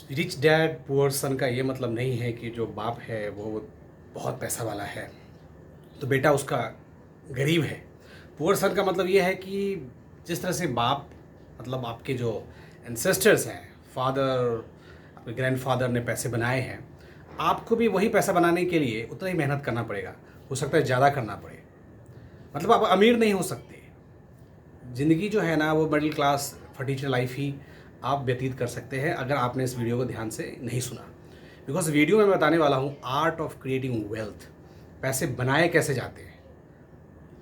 Rich dad poor सन का ये मतलब नहीं है कि जो बाप है वो बहुत पैसा वाला है तो बेटा उसका गरीब है। पुअर सन का मतलब ये है कि जिस तरह से बाप मतलब आपके जो एंसेस्टर्स हैं, फादर, आपके ग्रैंडफादर ने पैसे बनाए हैं, आपको भी वही पैसा बनाने के लिए उतना ही मेहनत करना पड़ेगा। हो सकता है ज़्यादा करना पड़े। मतलब आप अमीर नहीं हो सकते। ज़िंदगी जो है ना वो मिडिल क्लास फटीचर लाइफ ही आप व्यतीत कर सकते हैं अगर आपने इस वीडियो को ध्यान से नहीं सुना। बिकॉज वीडियो में मैं बताने वाला हूँ आर्ट ऑफ क्रिएटिंग वेल्थ। पैसे बनाए कैसे जाते हैं।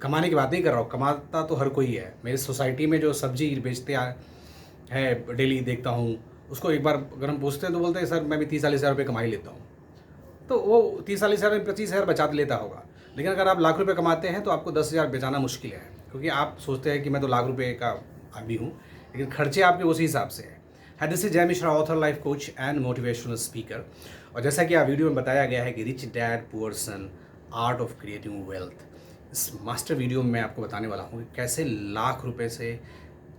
कमाने की बात नहीं कर रहा हूँ, कमाता तो हर कोई है। मेरी सोसाइटी में जो सब्जी बेचते है डेली देखता हूँ, उसको एक बार अगर हम पूछते हैं तो बोलते हैं सर मैं भी 30-40 हज़ार रुपये कमा ही लेता हूँ। तो वो 30-40 हज़ार में 25 हज़ार बचा लेता होगा। लेकिन अगर आप लाख रुपए कमाते हैं तो आपको 10 हज़ार बचाना मुश्किल है, क्योंकि आप सोचते हैं कि मैं तो लाख रुपए का आदमी हूँ, लेकिन खर्चे आपके उसी हिसाब से है। दिस इज जय Mishra, author, life coach and motivational speaker. और जैसा कि आप वीडियो में बताया गया है कि rich dad poor son, art of creating wealth, इस मास्टर वीडियो में मैं आपको बताने वाला हूँ कि कैसे लाख रुपए से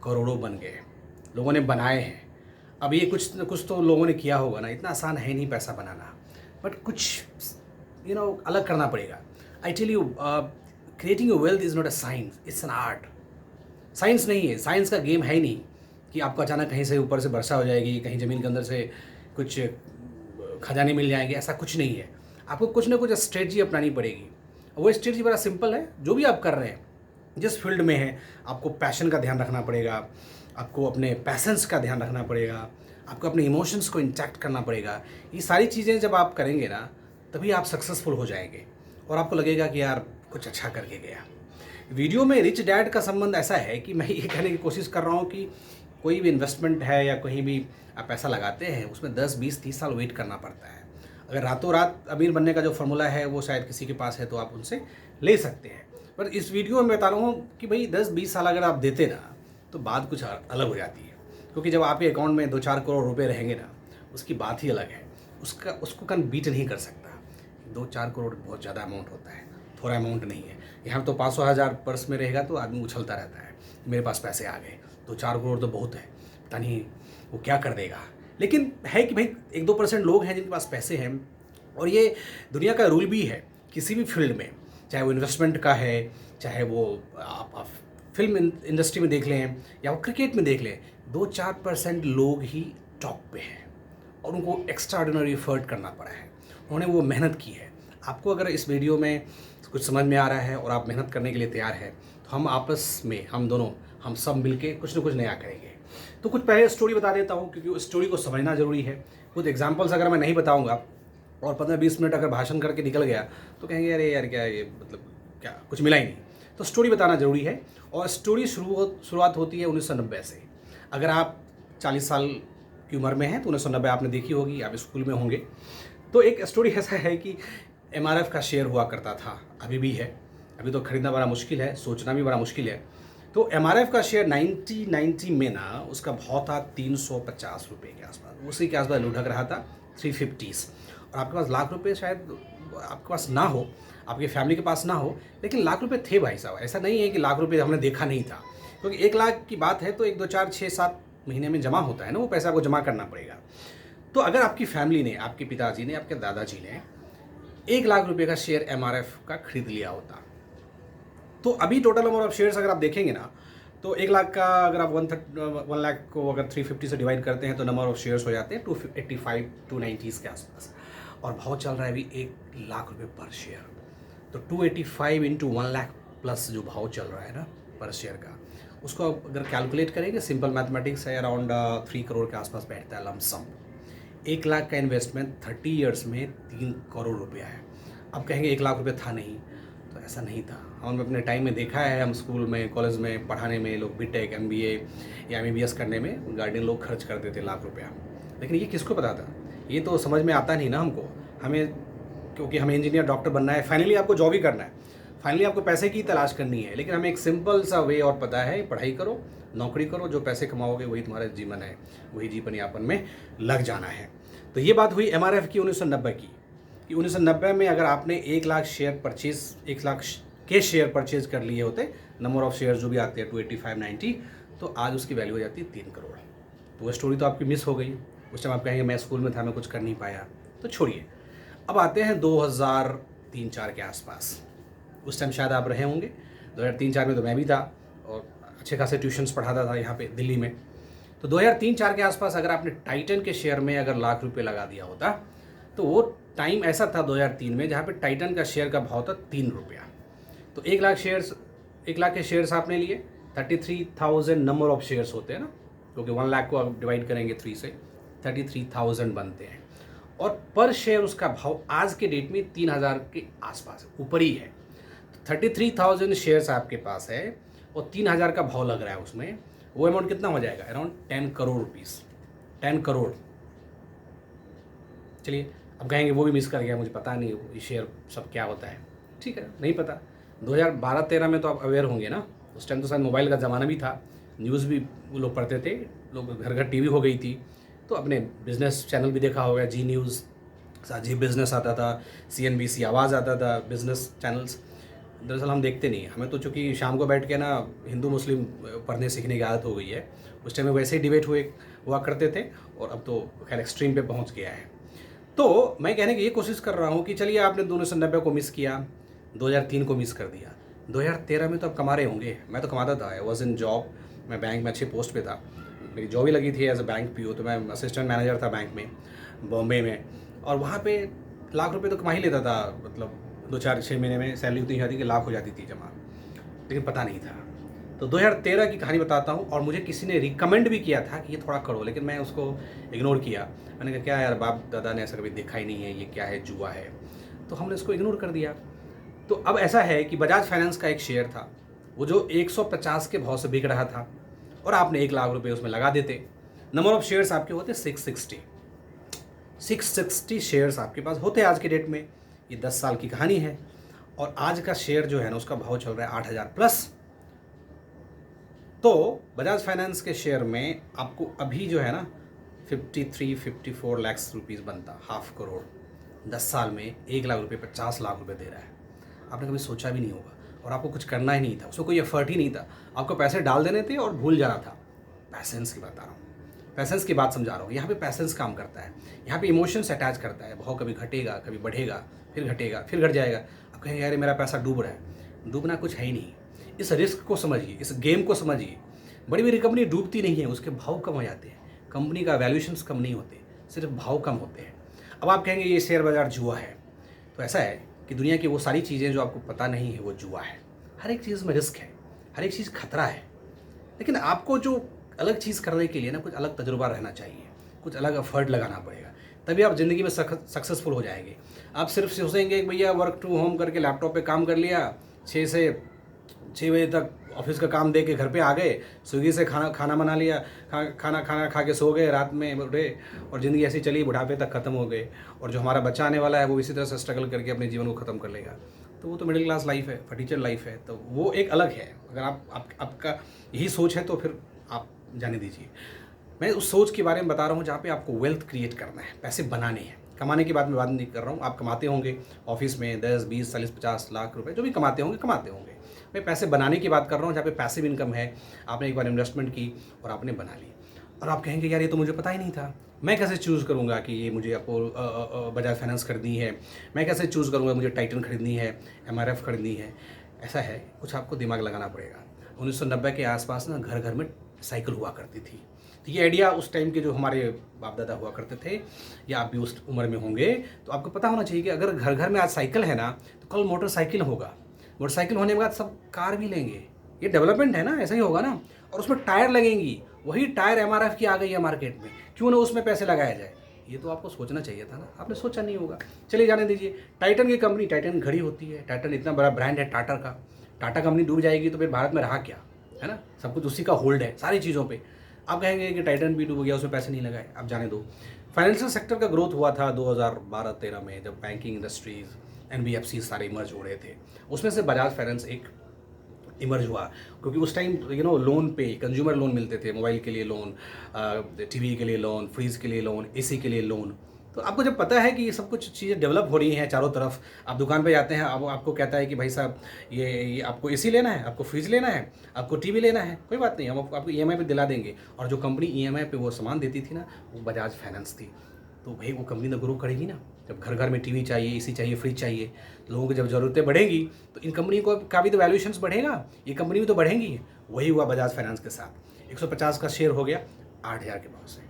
करोड़ों बन गए, लोगों ने बनाए हैं। अब ये कुछ तो लोगों ने किया होगा ना, इतना आसान है नहीं पैसा बनाना, बट कुछ अलग करना पड़ेगा। I tell you, creating wealth is not a science, it's an art. Science नहीं है, साइंस का गेम है ही नहीं कि आपको अचानक कहीं से ऊपर से वर्षा हो जाएगी, कहीं ज़मीन के अंदर से कुछ खजाने मिल जाएंगे, ऐसा कुछ नहीं है। आपको कुछ ना कुछ स्ट्रेटजी अपनानी पड़ेगी। वो स्ट्रेटजी बड़ा सिंपल है। जो भी आप कर रहे हैं, जिस फील्ड में है, आपको पैशन का ध्यान रखना पड़ेगा, आपको अपने पैसेंस का ध्यान रखना पड़ेगा, आपको अपने इमोशंस को इंटैक्ट करना पड़ेगा। ये सारी चीज़ें जब आप करेंगे ना, तभी आप सक्सेसफुल हो जाएंगे और आपको लगेगा कि यार कुछ अच्छा करके गया। वीडियो में रिच डैड का संबंध ऐसा है कि मैं ये कहने की कोशिश कर रहा हूँ कि कोई भी इन्वेस्टमेंट है या कहीं भी आप पैसा लगाते हैं, उसमें 10-20-30 साल वेट करना पड़ता है। अगर रातों रात अमीर बनने का जो फॉर्मूला है वो शायद किसी के पास है तो आप उनसे ले सकते हैं। पर इस वीडियो में बता रहा हूँ कि भाई 10-20 साल अगर आप देते ना तो बात कुछ अलग हो जाती है। क्योंकि जब आपके अकाउंट में 2-4 करोड़ रुपए रहेंगे ना, उसकी बात ही अलग है। उसको कन बीट नहीं कर सकता। 2-4 करोड़ बहुत ज़्यादा अमाउंट होता है, थोड़ा अमाउंट नहीं है। यहाँ तो 500,000 पर्स में रहेगा तो आदमी उछलता रहता है, मेरे पास पैसे आ गए। 2-4 करोड़ तो बहुत है, पता नहीं वो क्या कर देगा। लेकिन है कि भाई 1-2% लोग हैं जिनके पास पैसे हैं। और ये दुनिया का रूल भी है किसी भी फील्ड में, चाहे वो इन्वेस्टमेंट का है, चाहे वो आप फिल्म इंडस्ट्री में देख लें या वो क्रिकेट में देख लें, 2-4% लोग ही टॉप पे हैं और उनको एक्स्ट्रा ऑर्डिनरी एफर्ट करना पड़ा है, उन्होंने वो मेहनत की है। आपको अगर इस वीडियो में कुछ समझ में आ रहा है और आप मेहनत करने के लिए तैयार हैं तो हम आपस में, हम सब मिलके कुछ ना कुछ नया करेंगे। तो कुछ पहले स्टोरी बता देता हूँ, क्योंकि उस स्टोरी को समझना ज़रूरी है। कुछ एग्जांपल्स अगर मैं नहीं बताऊँगा और 15-20 मिनट अगर भाषण करके निकल गया तो कहेंगे अरे यार क्या ये, मतलब क्या कुछ मिला ही नहीं। तो स्टोरी बताना ज़रूरी है। और स्टोरी शुरुआत होती है 1990 से। अगर आप 40 साल की उम्र में हैं तो 1990 आपने देखी होगी, आप स्कूल में होंगे। तो एक स्टोरी ऐसा है कि एमआरएफ का शेयर हुआ करता था, अभी भी है। अभी तो खरीदना बड़ा मुश्किल है, सोचना भी बड़ा मुश्किल है। तो एमआरएफ का शेयर 1990 में ना उसका भाव था 350 रुपये के आसपास, उसी के आसपास लुढ़क रहा था, 350। और आपके पास लाख रुपए शायद आपके पास ना हो, आपकी फैमिली के पास ना हो, लेकिन लाख रुपए थे भाई साहब। ऐसा नहीं है कि लाख रुपए हमने देखा नहीं था, क्योंकि 1 लाख की बात है तो 1, 2, 4, 6, 7 महीने में जमा होता है ना, वो पैसा आपको जमा करना पड़ेगा। तो अगर आपकी फैमिली ने, आपके पिताजी ने, आपके दादाजी ने 1 लाख रुपए का शेयर एमआरएफ का खरीद लिया होता, तो अभी टोटल नंबर ऑफ शेयर्स अगर आप देखेंगे ना, तो 1 लाख का अगर आप 1 लाख को अगर 350 से डिवाइड करते हैं तो नंबर ऑफ शेयर्स हो जाते हैं 285-290 के आसपास। और भाव चल रहा है अभी 1 लाख रुपए पर शेयर। तो 285 इंटू 1 लाख प्लस जो भाव चल रहा है ना पर शेयर का, उसको अगर कैलकुलेट करेंगे, सिंपल मैथमेटिक्स है, अराउंड 3 करोड़ के आसपास बैठता है लमसम। 1 लाख का इन्वेस्टमेंट 30 ईयर्स में 3 करोड़ रुपया है। अब कहेंगे 1 लाख रुपये था नहीं, तो ऐसा नहीं था। हमने अपने टाइम में देखा है, हम स्कूल में, कॉलेज में पढ़ाने में लोग बीटेक, एमबीए या एमबीबीएस करने में गार्डियन लोग खर्च करते थे लाख रुपया। लेकिन ये किसको पता था? ये तो समझ में आता नहीं ना हमको, हमें, क्योंकि हमें इंजीनियर, डॉक्टर बनना है, फाइनली आपको जॉब ही करना है, फाइनली आपको पैसे की तलाश करनी है। लेकिन हमें एक सिंपल सा वे और पता है, पढ़ाई करो, नौकरी करो, जो पैसे कमाओगे वही तुम्हारा जीवन है, वही जीवन यापन में लग जाना है। तो ये बात हुई एमआरएफ की 1990 की, कि 1990 में अगर आपने 1 लाख शेयर परचेज, 1 लाख के शेयर परचेज कर लिए होते, नंबर ऑफ शेयर जो भी आते हैं 285-90, तो आज उसकी वैल्यू हो जाती है 3 करोड़। तो वो स्टोरी तो आपकी मिस हो गई। उस टाइम आप कहेंगे मैं स्कूल में था, मैं कुछ कर नहीं पाया, तो छोड़िए। अब आते हैं 2003-4 के आसपास। उस टाइम शायद आप रहे होंगे, 2003-4 में तो मैं भी था और अच्छे खासे ट्यूशन्स पढ़ाता था यहाँ पे दिल्ली में। तो 2003-4 के आसपास अगर आपने टाइटन के शेयर में अगर लाख रुपए लगा दिया होता, तो वो टाइम ऐसा था 2003 में जहाँ पे टाइटन का शेयर का भाव था 3 रुपया। तो 1 लाख के शेयर्स आपने लिए, 33,000 नंबर ऑफ शेयर्स होते हैं ना, क्योंकि 1 लाख को आप डिवाइड करेंगे 3 से, 33,000 बनते हैं। और पर शेयर उसका भाव आज के डेट में 3,000 के आसपास है, ऊपर ही है। 33,000 शेयर्स आपके पास है और 3,000 का भाव लग रहा है उसमें, वो अमाउंट कितना हो जाएगा? Around 10 crore rupees, 10 crore. चलिए, अब कहेंगे वो भी मिस कर गया, मुझे पता नहीं ये शेयर सब क्या होता है। ठीक है, नहीं पता। 2012-13 में तो आप अवेयर होंगे ना, उस टाइम तो शायद मोबाइल का ज़माना भी था, न्यूज़ भी वो लोग पढ़ते थे, लोग घर घर टीवी हो गई थी, तो अपने बिजनेस चैनल भी देखा होगा, जी न्यूज़, जी बिज़नेस आता था, CNBC आवाज़ आता था, बिज़नेस चैनल्स। दरअसल हम देखते नहीं, हमें तो चूँकि शाम को बैठ के ना हिंदू मुस्लिम पढ़ने सीखने की आदत हो गई है। उस टाइम में वैसे ही डिबेट हुआ करते थे, और अब तो खैर एक्सट्रीम पे पहुंच गया है। तो मैं कहने की ये कोशिश कर रहा हूँ कि चलिए आपने 1990 को मिस किया, 2003 को मिस कर दिया, 2013 में तो आप कमा रहे होंगे। मैं तो कमाता था, आई वॉज इन जॉब, मैं बैंक में अच्छे पोस्ट पे था, मेरी जॉब ही लगी थी एज अ बैंक PO, तो मैं असिस्टेंट मैनेजर था बैंक में बॉम्बे में, और वहाँ पे लाख रुपए तो कमा ही लेता था, मतलब 2-4-6 महीने में सैलरी उतनी जाती कि लाख हो जाती थी जमा, लेकिन पता नहीं था। तो 2013 की कहानी बताता हूँ, और मुझे किसी ने रिकमेंड भी किया था कि ये थोड़ा करो, लेकिन मैं उसको इग्नोर किया। मैंने कहा क्या यार, बाप दादा ने ऐसा कभी देखा ही नहीं है, ये क्या है, जुआ है, तो हमने इसको इग्नोर कर दिया। तो अब ऐसा है कि बजाज फाइनेंस का एक शेयर था, वो जो 150 के भाव से बिक रहा था, और आपने 1 लाख रुपए उसमें लगा देते। नंबर ऑफ शेयर्स आपके होते 660 शेयर्स आपके पास होते आज के डेट में। ये 10 साल की कहानी है, और आज का शेयर जो है ना, उसका भाव चल रहा है 8,000 प्लस। तो बजाज फाइनेंस के शेयर में आपको अभी जो है ना 53-54 लाख रुपीज़ बनता, ½ करोड़। 10 साल में 1 लाख रुपए 50 लाख रुपए दे रहा है। आपने कभी सोचा भी नहीं होगा, और आपको कुछ करना ही नहीं था, उसमें कोई एफर्ट ही नहीं था, आपको पैसे डाल देने थे और भूल जाना था। पैसेंस की बता रहा हूँ, पैसेंस की बात समझा रहा हूँ। यहाँ पे पैसेंस काम करता है, यहाँ पे इमोशंस अटैच करता है। भाव कभी घटेगा, कभी बढ़ेगा, फिर घटेगा, फिर घट जाएगा। आप कहेंगे यार मेरा पैसा डूब रहा है, डूबना कुछ है ही नहीं। इस रिस्क को समझिए, इस गेम को समझिए। बड़ी बड़ी कंपनी डूबती नहीं है, उसके भाव कम हो जाते हैं, कंपनी का वैल्यूएशंस कम नहीं होते, सिर्फ भाव कम होते हैं। अब आप कहेंगे ये शेयर बाजार जुआ है, तो ऐसा है कि दुनिया की वो सारी चीज़ें जो आपको पता नहीं है वो जुआ है। हर एक चीज़ में रिस्क है, हर एक चीज़ खतरा है, लेकिन आपको जो अलग चीज़ करने के लिए ना कुछ अलग तजुर्बा रहना चाहिए, कुछ अलग एफर्ट लगाना पड़ेगा, तभी आप ज़िंदगी में सक्सेसफुल हो जाएंगे। आप सिर्फ सोचेंगे कि भैया वर्क टू होम करके लैपटॉप पे काम कर लिया, 6 से 6 बजे तक ऑफिस का काम दे के घर पे आ गए, स्विगी से खाना बना लिया, खाना खा के सो गए, रात में उठे, और ज़िंदगी ऐसी चली, बुढ़ापे तक ख़त्म हो गए। और जो हमारा बच्चा आने वाला है वो इसी तरह से स्ट्रगल करके अपने जीवन को ख़त्म कर लेगा। तो वो तो मिडिल क्लास लाइफ है, फटीचर लाइफ है, तो वो एक अलग है। अगर आपका यही सोच है तो फिर आप जाने दीजिए। मैं उस सोच के बारे में बता रहा हूँ जहाँ पे आपको वेल्थ क्रिएट करना है, पैसे बनाने हैं। कमाने की बात नहीं कर रहा हूँ, आप कमाते होंगे ऑफिस में 10, 20, 40, 50 लाख रुपए, जो भी कमाते होंगे। मैं पैसे बनाने की बात कर रहा हूँ, जहाँ पे पैसिव इनकम है। आपने एक बार इन्वेस्टमेंट की और आपने बना ली, और आप कहेंगे यार ये तो मुझे पता ही नहीं था, मैं कैसे चूज़ करूँगा कि ये मुझे बजाज फाइनेंस खरीदनी है, मैं कैसे चूज़ करूँगा मुझे टाइटन खरीदनी है, MRF खरीदनी है। ऐसा है, कुछ आपको दिमाग लगाना पड़ेगा। 1990 के आसपास ना घर घर में साइकिल हुआ करती थी, तो ये आइडिया उस टाइम के जो हमारे बाप दादा हुआ करते थे, या आप भी उस उम्र में होंगे, तो आपको पता होना चाहिए कि अगर घर घर में आज साइकिल है ना, तो कल मोटरसाइकिल होगा, मोटरसाइकिल होने के बाद सब कार भी लेंगे। ये डेवलपमेंट है ना, ऐसा ही होगा ना। और उसमें टायर लगेंगी, वही टायर MRF की आ गई है मार्केट में, क्यों ना उसमें पैसे लगाया जाए। ये तो आपको सोचना चाहिए था ना, आपने सोचा नहीं होगा। चलिए जाने दीजिए। टाइटन की कंपनी, टाइटन घड़ी होती है, टाइटन इतना बड़ा ब्रांड है टाटा का, टाटा कंपनी डूब जाएगी तो फिर भारत में रहा क्या, है ना। सब कुछ उसी का होल्ड है सारी चीज़ों पे। आप कहेंगे कि टाइटन भी डूब गया, उसमें पैसे नहीं लगाए, आप जाने दो। फाइनेंशियल सेक्टर का ग्रोथ हुआ था 2012-13 में, जब बैंकिंग इंडस्ट्रीज, NBFC सारे इमर्ज हो रहे थे। उसमें से बजाज फाइनेंस एक इमर्ज हुआ, क्योंकि उस टाइम लोन पे, कंज्यूमर लोन मिलते थे, मोबाइल के लिए लोन, TV के लिए लोन, फ्रिज के लिए लोन, AC के लिए लोन। तो आपको जब पता है कि ये सब कुछ चीज़ें डेवलप हो रही हैं चारों तरफ, आप दुकान पे जाते हैं, अब आपको कहता है कि भाई साहब ये आपको एसी लेना है, आपको फ्रिज लेना है, आपको टीवी लेना है, कोई बात नहीं, हम आपको ईएमआई पे दिला देंगे। और जो कंपनी ईएमआई पे वो सामान देती थी ना, वो बजाज फाइनेंस थी। तो भाई वो कंपनी तो ग्रो करेगी ना। जब घर घर में टीवी चाहिए, एसी चाहिए, फ्रिज चाहिए, तो लोगों की जब ज़रूरतें बढ़ेंगी तो इन कंपनी को का भी तो वैल्यूएशंस बढ़ेगा, ये कंपनी भी तो बढ़ेंगी। वही हुआ बजाज फाइनेंस के साथ, 150 का शेयर हो गया 8,000 के भाव से।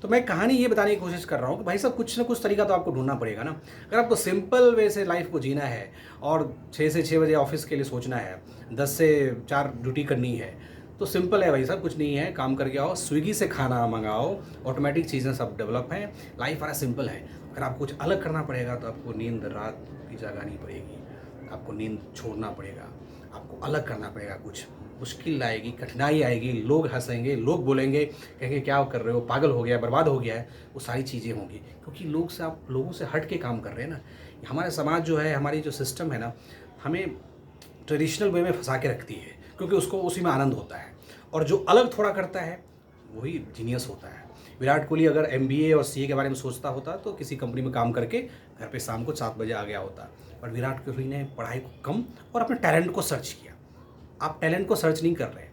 तो मैं कहानी ये बताने की कोशिश कर रहा हूँ कि भाई साहब कुछ ना कुछ तरीका तो आपको ढूंढना पड़ेगा ना। अगर आपको सिंपल वे से लाइफ को जीना है और 6 से 6 बजे ऑफिस के लिए सोचना है, 10 से 4 ड्यूटी करनी है, तो सिंपल है भाई साहब, कुछ नहीं है, काम करके आओ, स्विगी से खाना मंगाओ, ऑटोमेटिक चीज़ें सब डेवलप हैं, लाइफ बड़ा सिंपल है। अगर आपको कुछ अलग करना पड़ेगा तो आपको नींद रात की जगानी पड़ेगी, आपको नींद छोड़ना पड़ेगा, आपको अलग करना पड़ेगा, कुछ मुश्किल आएगी, कठिनाई आएगी, लोग हंसेंगे, लोग बोलेंगे, कहेंगे क्या कर रहे हो, पागल हो गया, बर्बाद हो गया है, वो सारी चीज़ें होंगी क्योंकि आप लोगों से हट के काम कर रहे हैं ना। हमारा समाज जो है, हमारी जो सिस्टम है ना, हमें ट्रेडिशनल वे में फंसा के रखती है क्योंकि उसको उसी में आनंद होता है, और जो अलग थोड़ा करता है वही जीनियस होता है। विराट कोहली अगर एमबीए और सीए के बारे में सोचता होता तो किसी कंपनी में काम करके घर पे शाम को 7 बजे आ गया होता, पर विराट कोहली ने पढ़ाई को कम और अपने टैलेंट को सर्च किया। आप टैलेंट को सर्च नहीं कर रहे,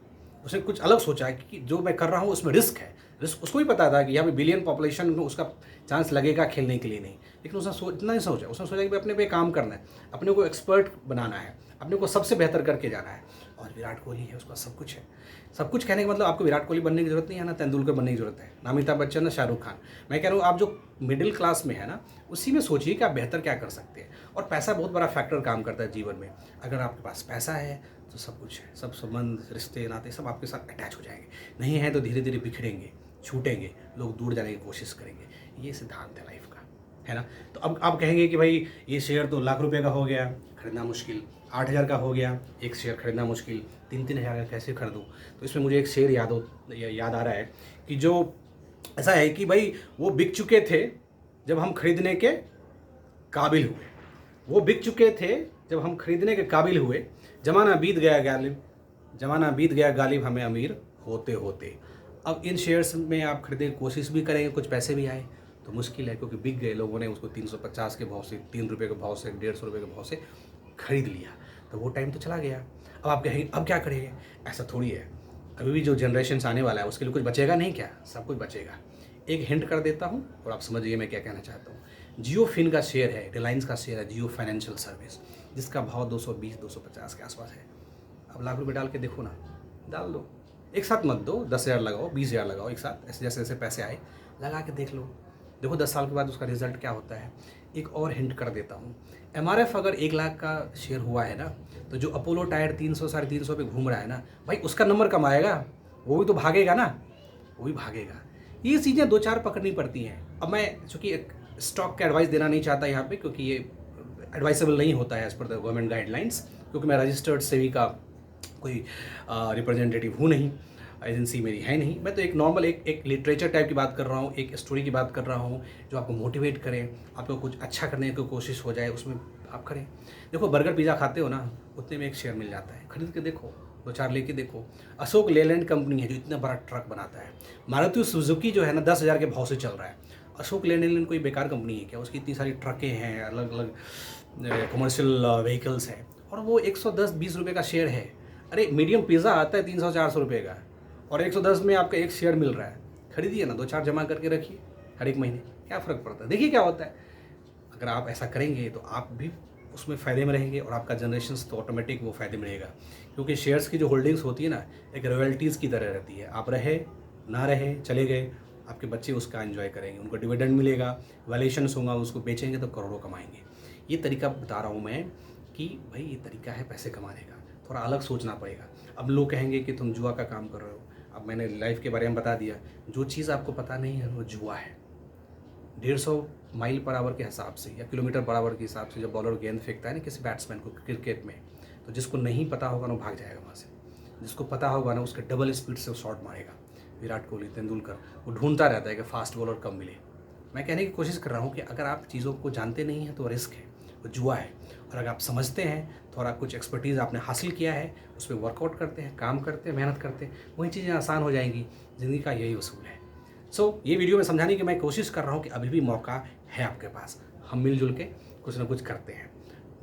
उसने कुछ अलग सोचा है कि जो मैं कर रहा हूँ उसमें रिस्क है। रिस्क उसको भी पता था कि यहाँ पे बिलियन पॉपुलेशन में उसका चांस लगेगा खेलने के लिए नहीं, लेकिन उसने इतना नहीं सोचा। उसने सोचा कि अपने पे काम करना है, अपने को एक्सपर्ट बनाना है, अपने को सबसे बेहतर करके जाना है। और विराट कोहली है, उसका सब कुछ है। सब कुछ कहने का मतलब आपको विराट कोहली बनने की जरूरत नहीं है ना, तेंदुलकर बनने की जरूरत है, ना अमिताभ बच्चन ना शाहरुख खान। मैं कह रहा हूँ आप जो मिडिल क्लास में है ना, उसी में सोचिए कि आप बेहतर क्या कर सकते हैं। और पैसा बहुत बड़ा फैक्टर काम करता है जीवन में। अगर आपके पास पैसा है तो सब कुछ है, सब संबंध, रिश्ते, नाते सब आपके साथ अटैच हो जाएंगे। नहीं है तो धीरे धीरे बिखरेंगे, छूटेंगे, लोग दूर जाने की कोशिश करेंगे। ये सिद्धांत है लाइफ का, है ना। तो अब आप कहेंगे कि भाई ये शेयर तो लाख रुपए का हो गया, खरीदना मुश्किल, 8,000 का हो गया, एक शेयर खरीदना मुश्किल, 3-3 हज़ार का कैसे खरीदूँ। तो इसमें मुझे एक शेयर याद आ रहा है कि जो ऐसा है कि भाई वो बिक चुके थे जब हम खरीदने के काबिल हुए, वो बिक चुके थे जब हम खरीदने के काबिल हुए। जमाना बीत गया गालिब, जमाना बीत गया गालिब, हमें अमीर होते होते। अब इन शेयर्स में आप खरीदने की कोशिश भी करेंगे, कुछ पैसे भी आए तो मुश्किल है, क्योंकि बिक गए, लोगों ने उसको 350 के भाव से, 3 रुपये के भाव से, 150 रुपये के भाव से खरीद लिया। तो वो टाइम तो चला गया। अब आप कहेंगे अब क्या करेंगे, ऐसा थोड़ी है। अभी भी जो जनरेशन आने वाला है उसके लिए कुछ बचेगा नहीं क्या, सब कुछ बचेगा। एक हिंट कर देता हूँ और आप समझिए मैं क्या कहना चाहता हूँ। जियो फिन का शेयर है, रिलायंस का शेयर है, जियो फाइनेंशियल सर्विस, जिसका भाव 220-250 के आसपास है। अब लाख रुपये डाल के देखो ना, डाल दो, एक साथ मत दो, 10,000 लगाओ, 20,000 लगाओ, एक साथ ऐसे जैसे जैसे पैसे आए लगा के देख लो, देखो 10 साल के बाद उसका रिजल्ट क्या होता है। एक और हिंट कर देता हूँ, एमआरएफ अगर 1 लाख का शेयर हुआ है ना, तो जो अपोलो टायर 300-350 पे घूम रहा है ना भाई, उसका नंबर कम आएगा, वो भी तो भागेगा ना, वो भी भागेगा। ये चीज़ें 2-4 पकड़नी पड़ती हैं। अब मैं चूँकि एक स्टॉक का एडवाइस देना नहीं चाहता यहाँ पे, क्योंकि ये एडवाइसेबल नहीं होता है as per the government guidelines, क्योंकि मैं रजिस्टर्ड सेबी का कोई रिप्रेजेंटेटिव हूँ नहीं, एजेंसी मेरी है नहीं। मैं तो एक नॉर्मल एक लिटरेचर टाइप की बात कर रहा हूँ, एक स्टोरी की बात कर रहा हूँ जो आपको मोटिवेट करे, आपको कुछ अच्छा करने की कोशिश हो जाए, उसमें आप करें। देखो बर्गर पिज़्ज़ा खाते हो ना, उतने में एक शेयर मिल जाता है, खरीद के देखो, 2-4 लेके देखो। अशोक लेलैंड कंपनी है जो इतना बड़ा ट्रक बनाता है। मारुति सुजुकी जो है ना 10,000 के भाव से चल रहा है। अशोक लेलैंड कोई बेकार कंपनी है क्या, उसकी इतनी सारी ट्रकें हैं, अलग अलग कमर्शियल व्हीकल्स हैं, और वो 110-20 रुपये का शेयर है। अरे मीडियम पिज़्ज़ा आता है 300-400 रुपये का, और 110 में आपका एक शेयर मिल रहा है। खरीदिए ना, 2-4 जमा करके रखिए हर एक महीने, क्या फ़र्क पड़ता है, देखिए क्या होता है। अगर आप ऐसा करेंगे तो आप भी उसमें फ़ायदे में रहेंगे और आपका जनरेशन्स तो ऑटोमेटिक वो फ़ायदे में रहेगा। क्योंकि शेयर्स की जो होल्डिंग्स होती है ना, एक रॉयल्टीज़ की तरह रहती है। आप रहे ना रहे, चले गए, आपके बच्चे उसका एंजॉय करेंगे, उनको डिविडेंड मिलेगा, वैल्यूएशंस होगा, उसको बेचेंगे तो करोड़ों कमाएंगे। ये तरीका बता रहा हूँ मैं कि भाई ये तरीका है पैसे कमाने का, थोड़ा अलग सोचना पड़ेगा। अब लोग कहेंगे कि तुम जुआ का काम कर रहे हो। अब मैंने लाइफ के बारे में बता दिया, जो चीज़ आपको पता नहीं है वो जुआ है। 150 माइल पर आवर के हिसाब से या किलोमीटर पर आवर के हिसाब से जब बॉलर गेंद फेंकता है ना किसी बैट्समैन को क्रिकेट में, तो जिसको नहीं पता होगा ना वो भाग जाएगा वहाँ से, जिसको पता होगा ना उसके डबल स्पीड से वो शॉट मारेगा। विराट कोहली, तेंदुलकर, वो ढूंढता रहता है कि फास्ट बॉलर कब मिले। मैं कहने की कोशिश कर रहा हूँ कि अगर आप चीज़ों को जानते नहीं हैं तो रिस्क है, वो जुआ है। और अगर आप समझते हैं, थोड़ा कुछ एक्सपर्टीज़ आपने हासिल किया है, उस पर वर्कआउट करते हैं, काम करते हैं, मेहनत करते हैं, वही चीज़ें आसान हो जाएंगी। ज़िंदगी का यही उसूल है। सो ये वीडियो में समझाने की मैं कोशिश कर रहा हूँ कि अभी भी मौका है आपके पास, हम मिलजुल के कुछ ना कुछ करते हैं।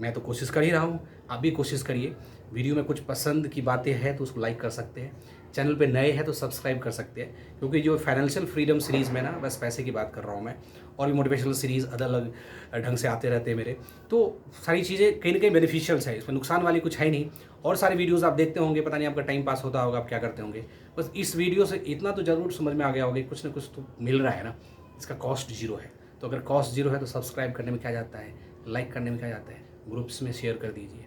मैं तो कोशिश कर ही रहा हूँ, आप भी कोशिश करिए। वीडियो में कुछ पसंद की बातें हैं तो उसको लाइक कर सकते हैं, चैनल पे नए हैं तो सब्सक्राइब कर सकते हैं, क्योंकि जो फाइनेंशियल फ्रीडम सीरीज़ में ना बस पैसे की बात कर रहा हूँ मैं, और भी मोटिवेशनल सीरीज़ अलग अलग ढंग से आते रहते हैं मेरे, तो सारी चीज़ें कहीं ना कहीं बेनिफिशियल्स है, इसमें नुकसान वाली कुछ है नहीं। और सारे वीडियोज़ आप देखते होंगे, पता नहीं आपका टाइम पास होता होगा, आप क्या करते होंगे, बस इस वीडियो से इतना तो ज़रूर समझ में आ गया होगा कि कुछ ना कुछ तो मिल रहा है ना, इसका कॉस्ट जीरो है। तो अगर कॉस्ट जीरो है तो सब्सक्राइब करने में क्या जाता है, लाइक करने में क्या जाता है, ग्रुप्स में शेयर कर दीजिए,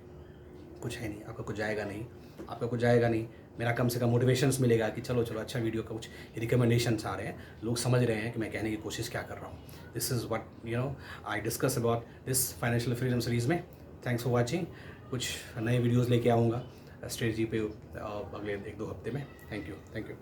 कुछ है नहीं, आपका कुछ जाएगा नहीं, आपका कुछ जाएगा नहीं। मेरा कम से कम मोटिवेशंस मिलेगा कि चलो चलो अच्छा वीडियो का कुछ रिकमेंडेशंस आ रहे हैं, लोग समझ रहे हैं कि मैं कहने की कोशिश क्या कर रहा हूँ। This is what I discuss about this financial freedom series में। Thanks for watching. कुछ नए वीडियोज़ लेके आऊँगा स्ट्रेटजी पे अगले 1-2 हफ्ते में। Thank you.